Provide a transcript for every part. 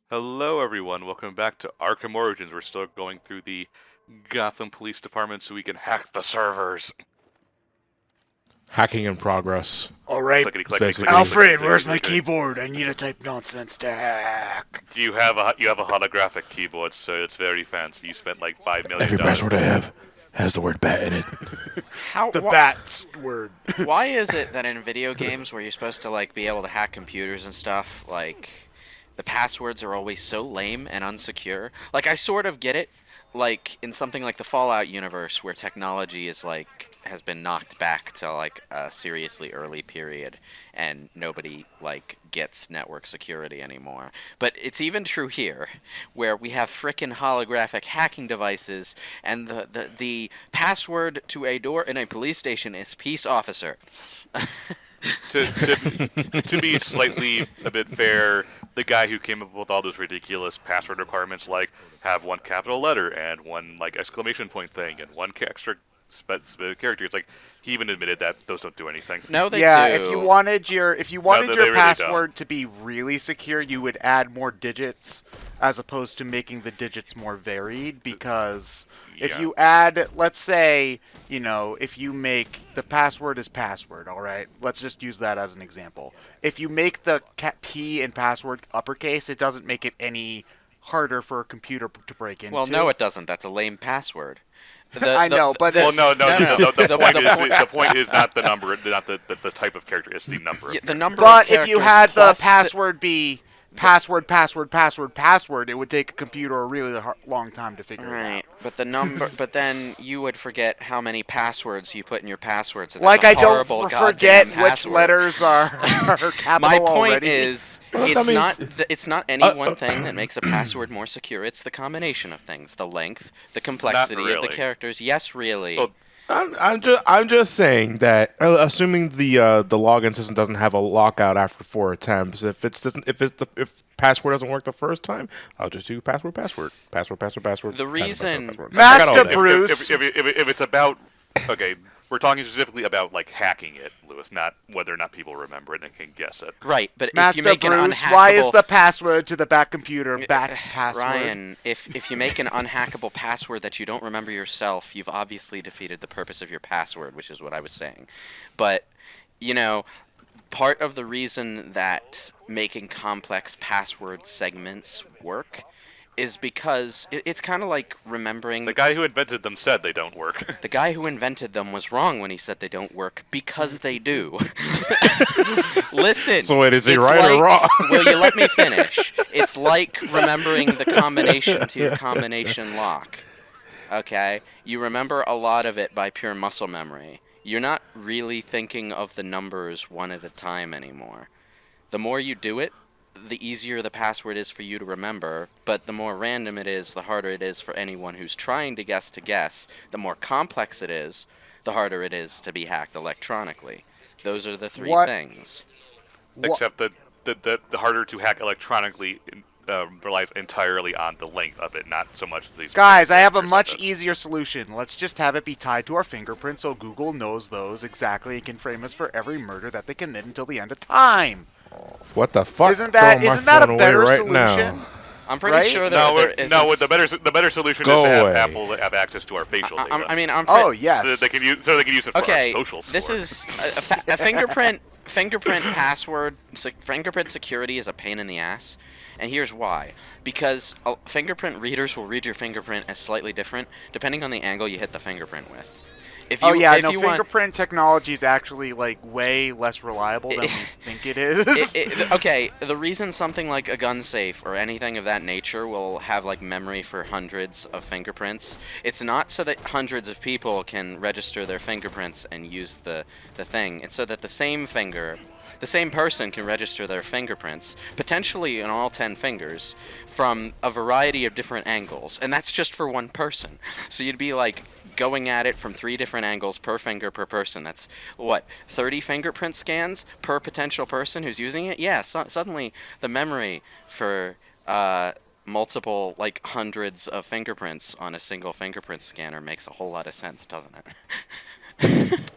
Hello, everyone. Welcome back to Arkham Origins. We're still going through the Gotham Police Department so we can hack the servers. Hacking in progress. All right, Clickety clickety basically- clickety. Alfred, clickety, where's clickety, my clickety. keyboard? I need to type nonsense to hack. You have a holographic keyboard, so it's very fancy. You spent like $5 million. Every password I have has the word bat in it. How? The wh- bat's word. Why is it that in video games where you're supposed to like be able to hack computers and stuff, like the passwords are always so lame and unsecure? Like I sort of get it, like in something like the Fallout universe where technology is like has been knocked back to like a seriously early period and nobody like gets network security anymore. But it's even true here where we have frickin' holographic hacking devices and the password to a door in a police station is peace officer. To be slightly a bit fair, the guy who came up with all those ridiculous password requirements, like have one capital letter and one like exclamation point thing and one extra specific character, it's like he even admitted that those don't do anything. No, they Yeah, do. if you wanted your they really password to be really secure, you would add more digits as opposed to making the digits more varied. Because if Yeah. you add, let's say, if you make the password is password, all right. Let's just use that as an example. If you make the P in password uppercase, it doesn't make it any harder for a computer to break into. Well, no, it doesn't. That's a lame password. I know, but Well, it's, no. The The point is not the number, not the type of character. It's the number. Yeah, Of the number. But of if you characters had the plus password be password, it would take a computer a really long time to figure it Right, but the number, but then you would forget how many passwords you put in your passwords. out. And Like that's I a don't horrible forget goddamn which password. letters are capital My point already. is, Well, it's I mean- not any one thing that makes a password more secure. It's the combination of things: the length, the complexity of the really. characters. Yes, really. Well, I'm just saying that assuming the login system doesn't have a lockout after 4 attempts, if password doesn't work the first time, I'll just do password. The password, reason- password. Master I got all day. Bruce. if it's about, okay, we're talking specifically about like hacking it, Lewis, not whether or not people remember it and can guess it. right, but if Master you make an Bruce, unhackable, why is the password to the back computer bat password? Ryan, if you make an unhackable password that you don't remember yourself, you've obviously defeated the purpose of your password, which is what I was saying. But, part of the reason that making complex password segments work is because it's kind of like remembering The guy who invented them said they don't work. the guy who invented them was wrong when he said they don't work because they do. Listen. So wait, is he it's right or like- wrong? Will you let me finish? It's like remembering the combination to your combination lock. Okay? You remember a lot of it by pure muscle memory. You're not really thinking of the numbers one at a time anymore. The more you do it, the easier the password is for you to remember, but the more random it is, the harder it is for anyone who's trying to guess. The more complex it is, the harder it is to be hacked electronically. Those are the three What- things. Except that the harder to hack electronically relies entirely on the length of it, not so much the. Guys, I have a characters much of it. easier solution. Let's just have it be tied to our fingerprints so Google knows those exactly and can frame us for every murder that they commit until the end of time. What the fuck? Isn't that Throwing my isn't that a phone away better right solution? now. I'm pretty Right? sure that No, there we're- isn't... no. The better solution Go is to have away. Apple have access to our facial data. I'm Oh pretty... yes. so that they can use it for Okay, our social score. this is a fingerprint password. Fingerprint security is a pain in the ass, and here's why. Because fingerprint readers will read your fingerprint as slightly different depending on the angle you hit the fingerprint with. If you, Oh yeah, if no, you want, fingerprint technology is actually like way less reliable than we think it is. okay, the reason something like a gun safe or anything of that nature will have like memory for hundreds of fingerprints, it's not so that hundreds of people can register their fingerprints and use the thing. It's so that the same person can register their fingerprints, potentially in all 10 fingers, from a variety of different angles. And that's just for one person. So you'd be like going at it from 3 different angles per finger per person. That's, 30 fingerprint scans per potential person who's using it? Yeah, suddenly the memory for multiple, like hundreds of fingerprints on a single fingerprint scanner makes a whole lot of sense, doesn't it?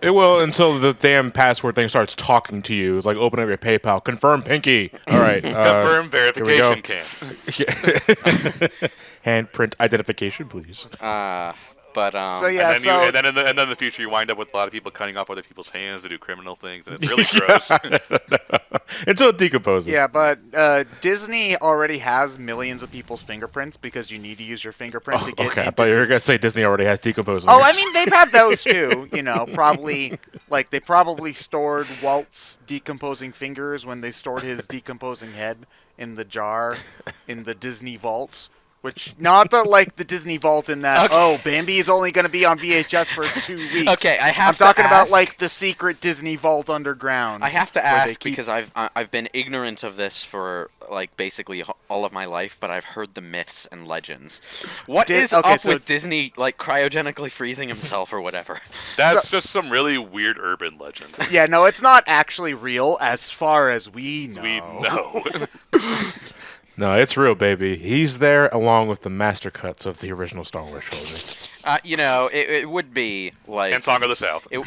It will until the damn password thing starts talking to you. It's like open up your PayPal, confirm pinky. All right, Confirm here we go. verification can. Handprint identification, please. But So yeah, And then in the future you wind up with a lot of people cutting off other people's hands to do criminal things, and it's really gross. Until it decomposes. yeah, but Disney already has millions of people's fingerprints because you need to use your fingerprint to get Okay, I into thought you were Disney. gonna say Disney already has decomposing. Oh, I fingers. mean, they have those too. You know, probably like they probably stored Walt's decomposing fingers when they stored his decomposing head in the jar in the Disney vaults. Which not the Disney vault in that. Okay. Oh, Bambi is only going to be on VHS for 2 weeks. Okay, I have I'm to talking about ask- like the secret Disney vault underground. I have to where they ask keep- because I've been ignorant of this for like basically all of my life, but I've heard the myths and legends. What is okay, up so- with Disney like cryogenically freezing himself or whatever? That's just some really weird urban legend. Yeah, no, it's not actually real as far as we know. We know. No, it's real, baby. He's there along with the master cuts of the original Star Wars trilogy. You know, it would be like And Song of the South. it,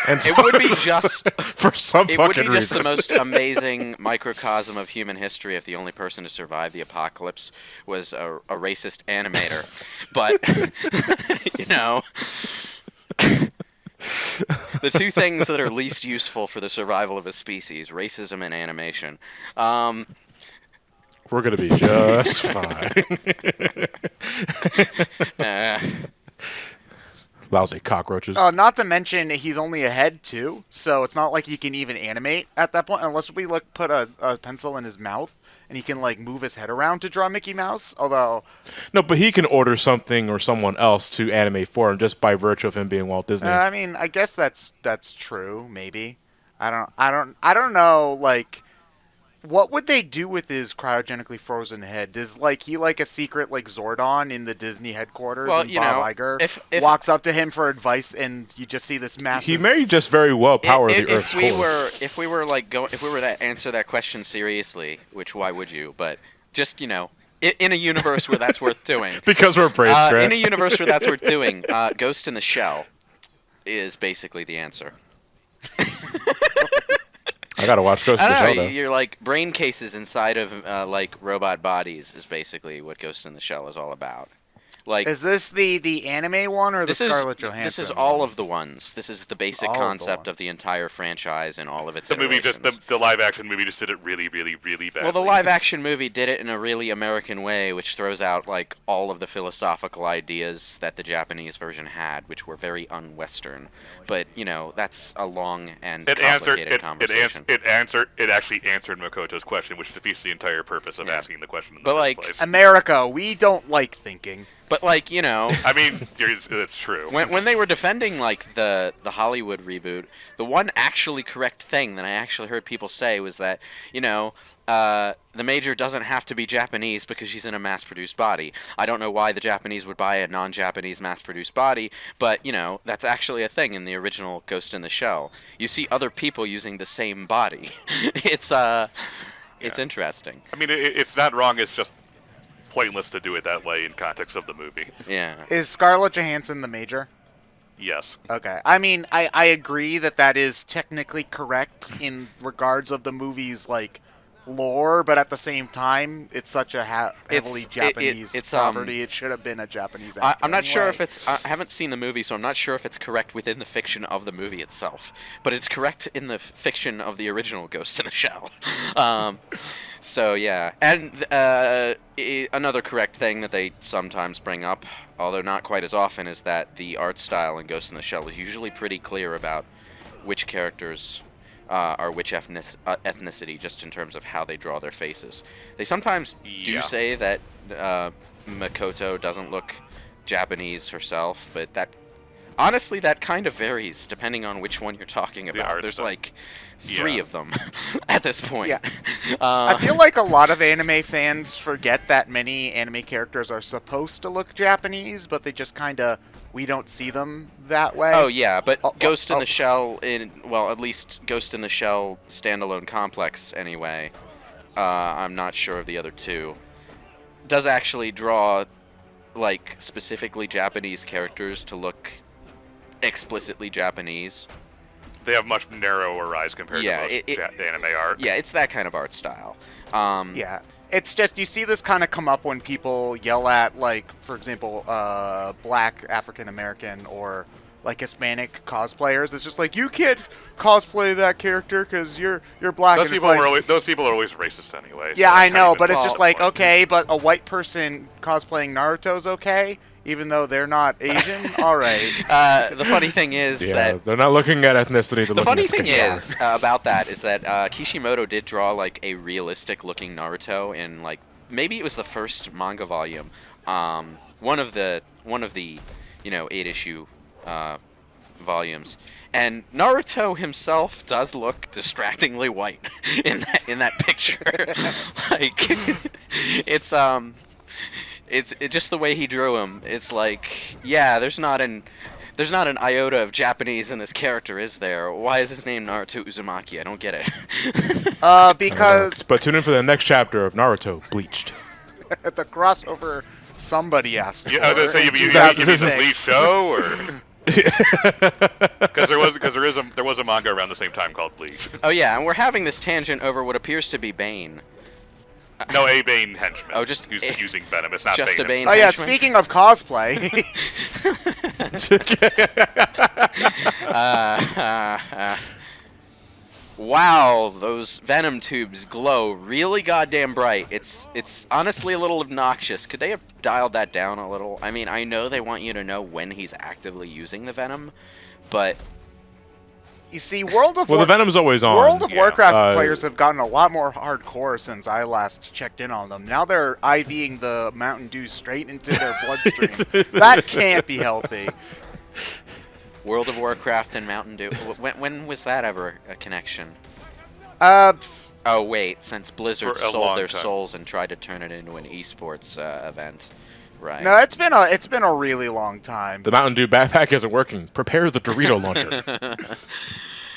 And it would be just for some it would fucking be just reason. the most amazing microcosm of human history if the only person to survive the apocalypse was a racist animator. But you know, the two things that are least useful for the survival of a species: racism and animation. We're gonna be just fine. Uh, Lousy cockroaches. Oh, not to mention he's only a head too, so it's not like he can even animate at that point unless we put a pencil in his mouth and he can like move his head around to draw Mickey Mouse. Although, No, but he can order something or someone else to animate for him just by virtue of him being Walt Disney. I mean, I guess that's true. Maybe I don't know. Like, what would they do with his cryogenically frozen head? Does he like a secret like Zordon in the Disney headquarters? Well, and you Bob know, Iger if- walks up to him for advice, and you just see this massive. He may just very well power the Earth's if we core. were to answer that question seriously, which why would you? But just in a universe where that's worth doing. Because we're brain scratch. In a universe where that's worth doing, Ghost in the Shell is basically the answer. I gotta watch Ghost in the I Shell don't know. though. You're like brain cases inside of like robot bodies is basically what Ghost in the Shell is all about. Like Is this the anime one or the Scarlett Johansson? This is all one? of the ones. This is the basic All of the concept of the ones. entire franchise and all of its The movie just iterations. the live action movie just did it really, really, really badly. Well, the live action movie did it in a really American way, which throws out like all of the philosophical ideas that the Japanese version had, which were very un-Western. But that's a long and complicated conversation. It actually answered Makoto's question, which defeats the entire purpose of asking the question in the But, first like, place. America, we don't like thinking. But like I mean, it's true. when they were defending like the Hollywood reboot, the one actually correct thing that I actually heard people say was that the Major doesn't have to be Japanese because she's in a mass-produced body. I don't know why the Japanese would buy a non-Japanese mass-produced body, but that's actually a thing in the original Ghost in the Shell. You see other people using the same body. It's interesting. I mean, it's not wrong. It's just pointless to do it that way in context of the movie. Yeah. Is Scarlett Johansson the Major? Yes. Okay. I mean, I agree that is technically correct in regards of the movie's like lore, but at the same time, it's such a heavily Japanese it's, property. It should have been a Japanese actor. I'm not sure anyway. if it's. I haven't seen the movie, so I'm not sure if it's correct within the fiction of the movie itself. But it's correct in the fiction of the original Ghost in the Shell. So yeah, and another correct thing that they sometimes bring up, although not quite as often, is that the art style in Ghost in the Shell is usually pretty clear about which characters are which ethnicity, just in terms of how they draw their faces. They sometimes do Yeah. say that Makoto doesn't look Japanese herself, but honestly that kind of varies depending on which one you're talking about. art There's style. like 3 Yeah. of them at this point. Yeah. I feel like a lot of anime fans forget that many anime characters are supposed to look Japanese, but they just we don't see them that way. Oh yeah, but Oh, Ghost in oh. the Shell at least Ghost in the Shell standalone complex anyway. I'm not sure of the other 2. Does actually draw like specifically Japanese characters to look explicitly Japanese. They have much narrower eyes compared Yeah, to most anime art. Yeah, it's that kind of art style. Yeah. It's just, you see this kind of come up when people yell at, like, for example, black African American or like Hispanic cosplayers. It's just like, you can't cosplay that character because you're black. Those and it's people like, those people are always racist anyway. yeah, so I that's not know, even but it's the just like, point. okay, but a white person cosplaying Naruto's okay, even though they're not Asian. All right. The funny thing is Yeah, that they're not looking at ethnicity. They're the looking funny at thing skin color. is about that is that Kishimoto did draw like a realistic looking Naruto in like maybe it was the first manga volume, one of the 8-issue volumes, and Naruto himself does look distractingly white in that picture. Like it's just the way he drew him. It's like, yeah, there's not an iota of Japanese in this character, is there? Why is his name Naruto Uzumaki? I don't get it. Because But tune in for the next chapter of Naruto Bleached. the crossover somebody asked Yeah, I was gonna say, you mean this 2006. lead show, or because there was a manga around the same time called Bleach. Oh yeah, and we're having this tangent over what appears to be Bane. No, a Bane henchman. Oh, just who's a- using venom. It's not just Bane. a Bane Oh yeah, henchman? speaking of cosplay, Wow, those venom tubes glow really goddamn bright. It's honestly a little obnoxious. Could they have dialed that down a little? I mean, I know they want you to know when he's actively using the venom, but you see, World of Well, the Venom's always on. World of Yeah. Warcraft players have gotten a lot more hardcore since I last checked in on them. Now they're IVing the Mountain Dew straight into their bloodstream. That can't be healthy. World of Warcraft and Mountain Dew. When was that ever a connection? Uh, Oh wait, since Blizzard For a sold long their time. souls and tried to turn it into an esports event, right? no, it's been a really long time. The Mountain Dew backpack isn't working. Prepare the Dorito launcher.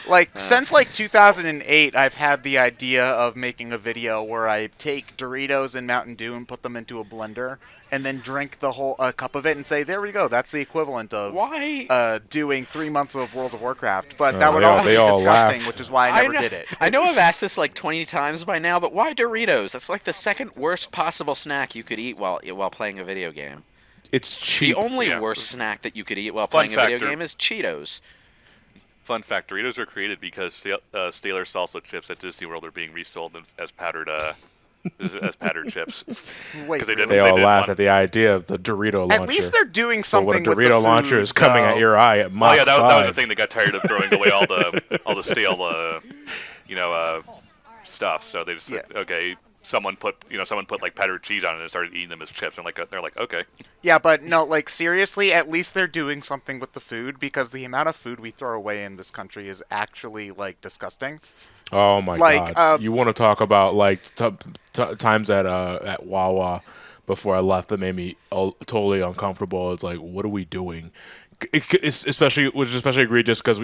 Like, since like 2008, I've had the idea of making a video where I take Doritos and Mountain Dew and put them into a blender and then drink the whole cup of it and say, there we go, that's the equivalent of Why? doing 3 months of World of Warcraft. But that would they all- also be they all disgusting, laughed. which is why I never did it. I know I've asked this like 20 times by now, but why Doritos? That's like the second worst possible snack you could eat while playing a video game. It's cheap. The only Yeah. worst snack that you could eat while Fun playing a video factor. game is Cheetos. Fun fact: Doritos were created because Staler salsa chips at Disney World are being resold as powdered as powdered chips. Wait, 'Cause they really? didn't- They all did laugh one. at the idea of the Dorito launcher. At least they're doing But something when a with the Dorito food, launcher is coming though. at your eye at Mach Oh yeah, that 5. was the thing. They got tired of throwing away all the stale stuff. So they just said, okay, someone put like powdered cheese on it and started eating them as chips. And they're like, okay. Yeah, but no, like, seriously, at least they're doing something with the food, because the amount of food we throw away in this country is actually, like, disgusting. Oh my Like, god! You want to talk about like times at Wawa before I left that made me totally uncomfortable. It's like, what are we doing? It's especially egregious because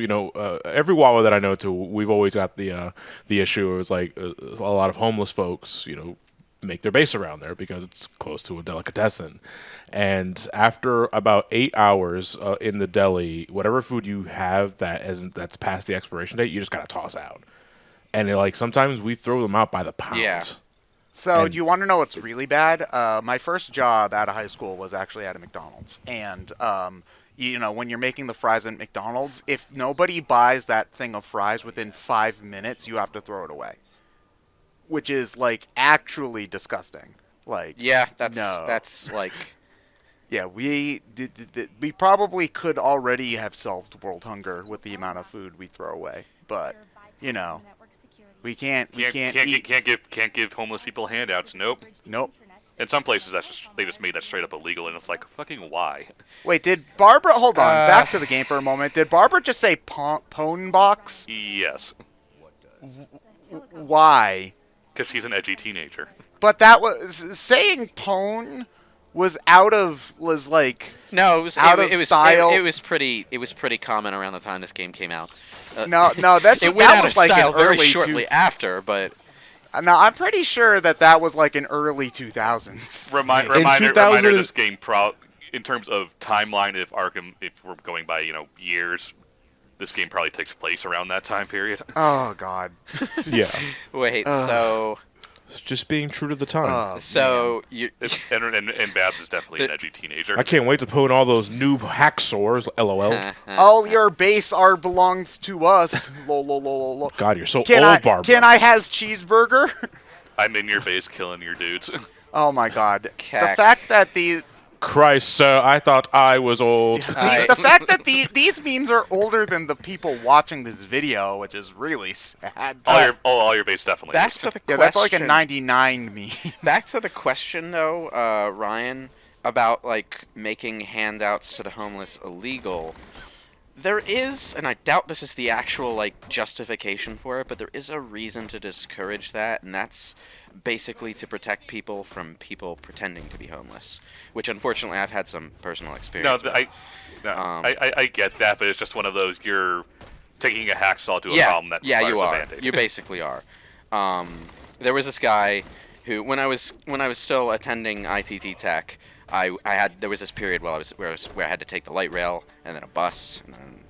every Wawa that I know to, we've always got the issue. It was like a lot of homeless folks, make their base around there because it's close to a delicatessen. And after about 8 hours in the deli, whatever food you have that's past the expiration date, you just gotta toss out. And sometimes we throw them out by the pound. Yeah. So, And- do you want to know what's really bad? My first job out of high school was actually at a McDonald's. And, when you're making the fries at McDonald's, if nobody buys that thing of fries within 5 minutes, you have to throw it away. Which is, like, actually disgusting. Like, Yeah, No. that's like yeah, we probably could already have solved world hunger with the amount of food we throw away. But, we can't eat. Can't give homeless people handouts. Nope. Nope. In some places, they just made that straight up illegal, and it's like, fucking why? Wait, did Barbara... Hold on, back to the game for a moment. Did Barbara just say pone box? Yes, Why? because she's an edgy teenager. But that was... Saying pone was like... no, it was Out it, of it was style. It was pretty common around the time this game came out. No, that's It went that out was of like style an very early shortly after, but No, I'm pretty sure that was like an early 2000s. Reminder: 2000 this game in terms of timeline, if we're going by years, this game probably takes place around that time period. Oh God. Yeah. Wait, so It's just being true to the time. so you And Babs is definitely an edgy teenager. I can't wait to put in all those noob hacksaws. LOL. All your base belongs to us. Lol, lol, lol, lol, lol. God, you're so Can old, I Barbara. can I has cheeseburger? I'm in your base killing your dudes. Oh my God. The Cack. fact that the Christ, sir, I thought I was old. the fact that these memes are older than the people watching this video, which is really sad. All your base definitely back is. to the Yeah, question. that's like a 99 meme. Back to the question though, Ryan, about like making handouts to the homeless illegal. There is, and I doubt this is the actual like justification for it, but there is a reason to discourage that, and that's basically to protect people from people pretending to be homeless, which unfortunately I've had some personal No, experience with. I get that, but it's just one of those you're taking a hacksaw to a Yeah, problem that yeah, requires you a are. Band-Aid. You basically are. There was this guy who, when I was still attending ITT Tech, there was this period where I had to take the light rail and then a bus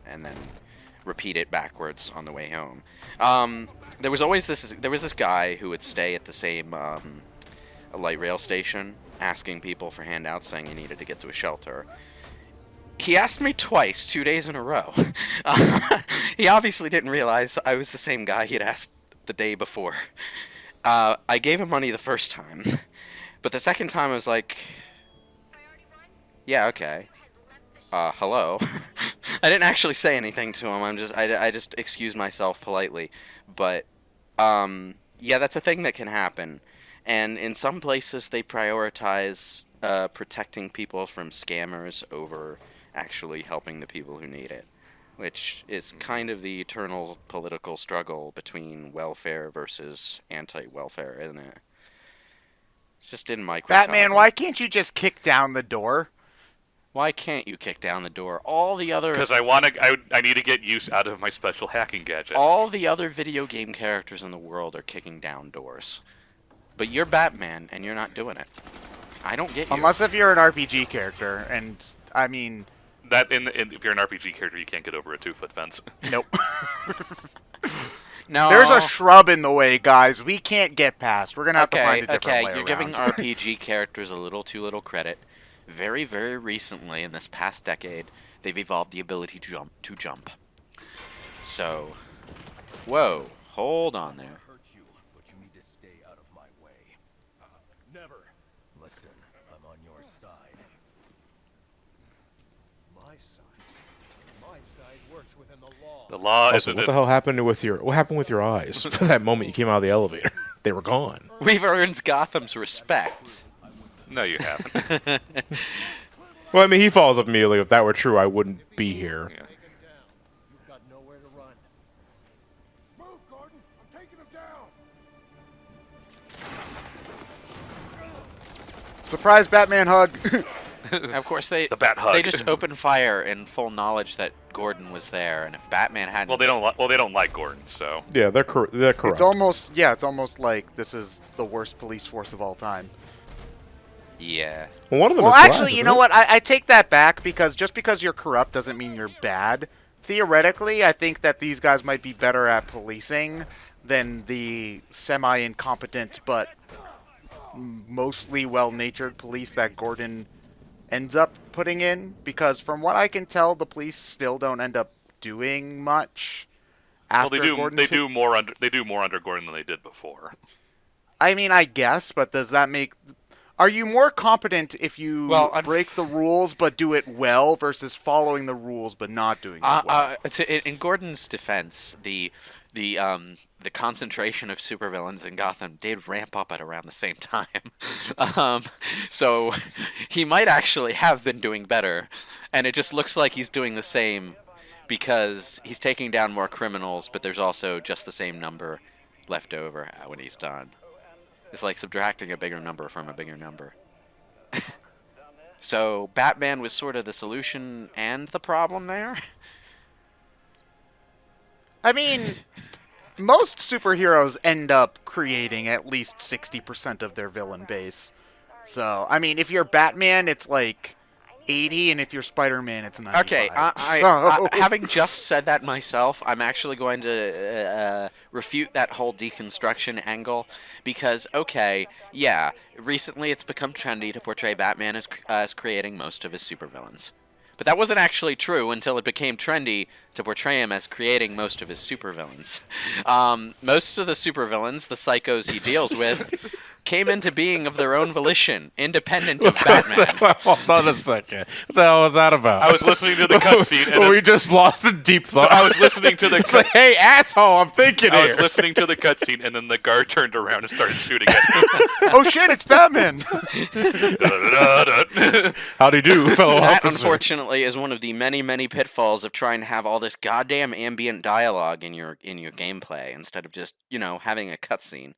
and then repeat it backwards on the way home. There was this guy who would stay at the same light rail station, asking people for handouts, saying he needed to get to a shelter. He asked me twice, 2 days in a row. He obviously didn't realize I was the same guy he had asked the day before. I gave him money the first time, but the second time I was like, yeah, okay. Hello. I didn't actually say anything to him. I just excused myself politely. But yeah, that's a thing that can happen. And in some places they prioritize protecting people from scammers over actually helping the people who need it, which is kind of the eternal political struggle between welfare versus anti-welfare, isn't it? It's just in microcosm. Batman, why can't you just kick down the door? Why can't you kick down the door? All the other Because I need to get use out of my special hacking gadget. all the other video game characters in the world are kicking down doors, but you're Batman and you're not doing it. I don't get you. Unless if you're an RPG character, and I mean, That if you're an RPG character, you can't get over a 2-foot fence. nope. No, There's a shrub in the way, guys. We can't get past. We're gonna have to find a different way you're around. giving RPG characters a little too little credit. Very, very recently, in this past decade, they've evolved the ability to jump. So, whoa, hold on there. hurt you, but you need to stay out of my way. Never. Listen, I'm on your side. My side. My side works within the law. The law Also, what the hell happened with your eyes for that moment you came out of the elevator? They were gone. We've earned Gotham's respect. No, you haven't. Well, I mean, he follows up immediately. If that were true, I wouldn't be here. Yeah. You've got nowhere to run. Move, Gordon! I'm taking him down! Surprise Batman hug. Of course, they Bat hug. they just opened fire in full knowledge that Gordon was there, and if Batman hadn't, Well, they don't like Gordon, so Yeah, they're correct. It's almost like this is the worst police force of all time. yeah. Well, one of them Well, is glass, actually, you isn't know it? what? I take that back, because just because you're corrupt doesn't mean you're bad. Theoretically, I think that these guys might be better at policing than the semi-incompetent but mostly well-natured police that Gordon ends up putting in. Because from what I can tell, the police still don't end up doing much after Gordon. They do more under Gordon than they did before. I mean, I guess, but does that make... Are you more competent if you break the rules but do it well versus following the rules but not doing it well? In Gordon's defense, the concentration of supervillains in Gotham did ramp up at around the same time. So he might actually have been doing better, and it just looks like he's doing the same because he's taking down more criminals, but there's also just the same number left over when he's done. It's like subtracting a bigger number from a bigger number. So Batman was sort of the solution and the problem there. I mean, most superheroes end up creating at least 60% of their villain base. So, I mean, if you're Batman, it's like 80, and if you're Spider-Man, it's 95. Okay, So- having just said that myself, I'm actually going to refute that whole deconstruction angle because, okay, yeah, recently it's become trendy to portray Batman as creating most of his supervillains. But that wasn't actually true until it became trendy to portray him as creating most of his supervillains. Most of the supervillains, the psychos he deals with, came into being of their own volition, independent of Batman. Hold on a second. What the hell was that about? I was listening to the cutscene, and we just lost in deep thought. I was listening to the It's like, hey, asshole, I'm thinking I here. was listening to the cutscene, and then the guard turned around and started shooting at me. oh shit, it's Batman! Howdy do, fellow That, officer. unfortunately, is one of the many, many pitfalls of trying to have all this goddamn ambient dialogue in your gameplay instead of just, having a cutscene.